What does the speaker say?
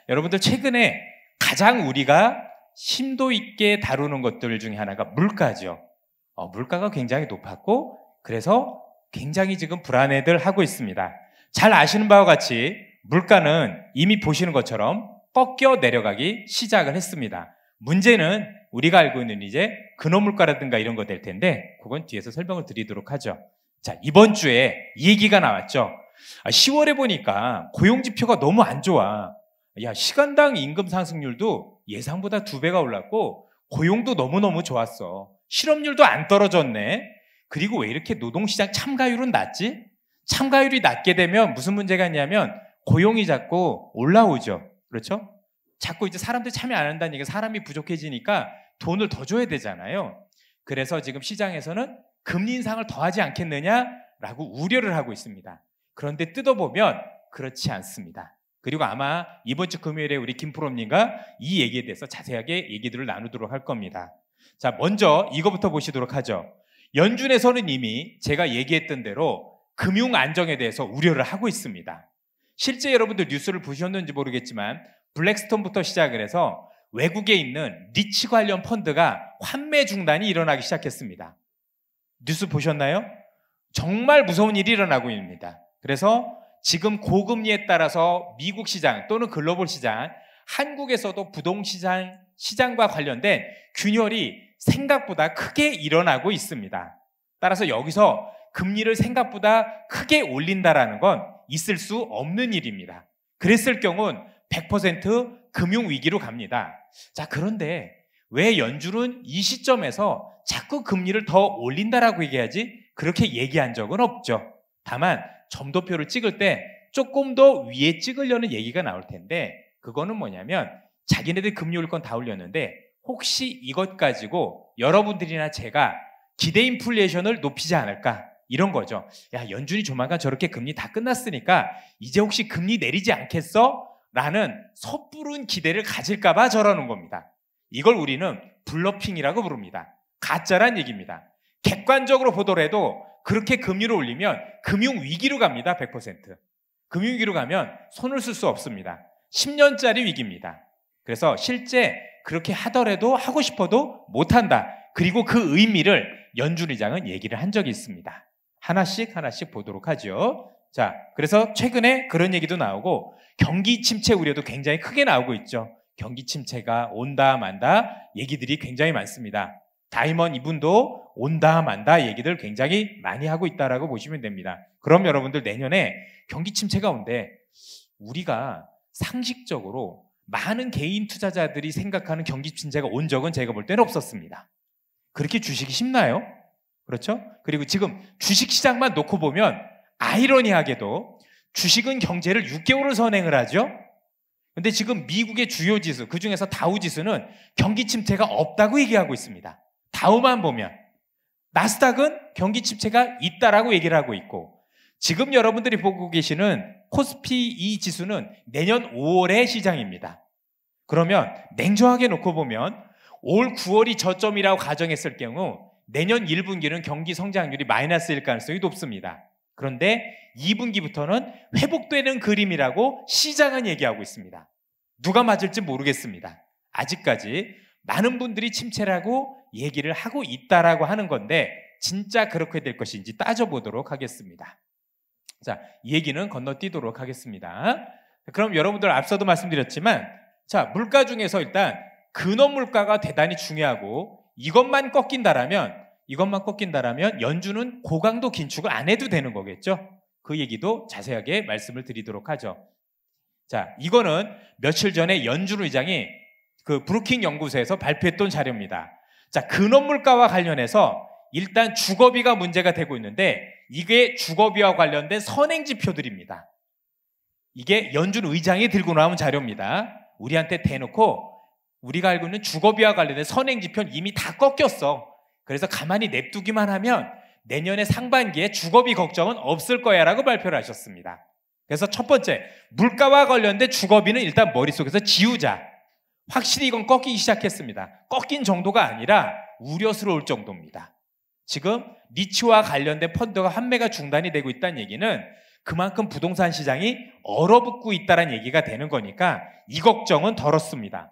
여러분들 최근에 가장 우리가 심도 있게 다루는 것들 중에 하나가 물가죠. 물가가 굉장히 높았고 그래서 굉장히 지금 불안해들 하고 있습니다. 잘 아시는 바와 같이 물가는 이미 보시는 것처럼 꺾여 내려가기 시작을 했습니다. 문제는 우리가 알고 있는 이제 근원물가라든가 이런 거 될 텐데 그건 뒤에서 설명을 드리도록 하죠. 자, 이번 주에 이 얘기가 나왔죠. 10월에 보니까 고용지표가 너무 안 좋아. 야, 시간당 임금 상승률도 예상보다 2배가 올랐고 고용도 너무너무 좋았어. 실업률도 안 떨어졌네. 그리고 왜 이렇게 노동시장 참가율은 낮지? 참가율이 낮게 되면 무슨 문제가 있냐면 고용이 자꾸 올라오죠. 그렇죠? 자꾸 이제 사람들이 참여 안 한다는 얘기가 사람이 부족해지니까 돈을 더 줘야 되잖아요. 그래서 지금 시장에서는 금리 인상을 더 하지 않겠느냐라고 우려를 하고 있습니다. 그런데 뜯어보면 그렇지 않습니다. 그리고 아마 이번 주 금요일에 우리 김프로님과 이 얘기에 대해서 자세하게 얘기들을 나누도록 할 겁니다. 자, 먼저 이거부터 보시도록 하죠. 연준에서는 이미 제가 얘기했던 대로 금융 안정에 대해서 우려를 하고 있습니다. 실제 여러분들 뉴스를 보셨는지 모르겠지만 블랙스톤부터 시작을 해서 외국에 있는 리츠 관련 펀드가 환매 중단이 일어나기 시작했습니다. 뉴스 보셨나요? 정말 무서운 일이 일어나고 있습니다. 그래서 지금 고금리에 따라서 미국 시장 또는 글로벌 시장, 한국에서도 부동시장 시장과 관련된 균열이 생각보다 크게 일어나고 있습니다. 따라서 여기서 금리를 생각보다 크게 올린다라는 건 있을 수 없는 일입니다. 그랬을 경우는 100% 금융위기로 갑니다. 자, 그런데 왜 연준은 이 시점에서 자꾸 금리를 더 올린다라고 얘기하지? 그렇게 얘기한 적은 없죠. 다만 점도표를 찍을 때 조금 더 위에 찍으려는 얘기가 나올 텐데 그거는 뭐냐면 자기네들 금리 올릴 건 다 올렸는데 혹시 이것 가지고 여러분들이나 제가 기대 인플레이션을 높이지 않을까? 이런 거죠. 야, 연준이 조만간 저렇게 금리 다 끝났으니까 이제 혹시 금리 내리지 않겠어? 라는 섣부른 기대를 가질까 봐 저러는 겁니다. 이걸 우리는 블러핑이라고 부릅니다. 가짜란 얘기입니다. 객관적으로 보더라도 그렇게 금리를 올리면 금융위기로 갑니다. 100%. 금융위기로 가면 손을 쓸 수 없습니다. 10년짜리 위기입니다. 그래서 실제 그렇게 하더라도 하고 싶어도 못한다. 그리고 그 의미를 연준 의장은 얘기를 한 적이 있습니다. 하나씩 보도록 하죠. 자, 그래서 최근에 그런 얘기도 나오고 경기 침체 우려도 굉장히 크게 나오고 있죠. 경기 침체가 온다 만다 얘기들이 굉장히 많습니다. 다이먼 이분도 온다 만다 얘기들 굉장히 많이 하고 있다라고 보시면 됩니다. 그럼 여러분들 내년에 경기 침체가 온대 우리가 상식적으로 많은 개인 투자자들이 생각하는 경기 침체가 온 적은 제가 볼 때는 없었습니다. 그렇게 주식이 쉽나요? 그렇죠? 그리고 지금 주식시장만 놓고 보면 아이러니하게도 주식은 경제를 6개월을 선행을 하죠. 근데 지금 미국의 주요 지수, 그중에서 다우지수는 경기 침체가 없다고 얘기하고 있습니다. 다우만 보면. 나스닥은 경기 침체가 있다라고 얘기를 하고 있고 지금 여러분들이 보고 계시는 코스피 이 지수는 내년 5월의 시장입니다. 그러면 냉정하게 놓고 보면 올 9월이 저점이라고 가정했을 경우 내년 1분기는 경기 성장률이 마이너스일 가능성이 높습니다. 그런데 2분기부터는 회복되는 그림이라고 시장은 얘기하고 있습니다. 누가 맞을지 모르겠습니다. 아직까지 많은 분들이 침체라고 얘기를 하고 있다라고 하는 건데 진짜 그렇게 될 것인지 따져보도록 하겠습니다. 자, 이 얘기는 건너뛰도록 하겠습니다. 그럼 여러분들 앞서도 말씀드렸지만 자, 물가 중에서 일단 근원 물가가 대단히 중요하고 이것만 꺾인다라면 연준은 고강도 긴축을 안 해도 되는 거겠죠. 그 얘기도 자세하게 말씀을 드리도록 하죠. 자, 이거는 며칠 전에 연준 의장이 그 브루킹 연구소에서 발표했던 자료입니다. 자, 근원 물가와 관련해서 일단 주거비가 문제가 되고 있는데 이게 주거비와 관련된 선행 지표들입니다. 이게 연준 의장이 들고 나온 자료입니다. 우리한테 대놓고 우리가 알고 있는 주거비와 관련된 선행 지표는 이미 다 꺾였어. 그래서 가만히 냅두기만 하면 내년에 상반기에 주거비 걱정은 없을 거야 라고 발표를 하셨습니다. 그래서 첫 번째, 물가와 관련된 주거비는 일단 머릿속에서 지우자. 확실히 이건 꺾이기 시작했습니다. 꺾인 정도가 아니라 우려스러울 정도입니다. 지금 리츠와 관련된 펀드가 환매가 중단이 되고 있다는 얘기는 그만큼 부동산 시장이 얼어붙고 있다는 얘기가 되는 거니까 이 걱정은 덜었습니다.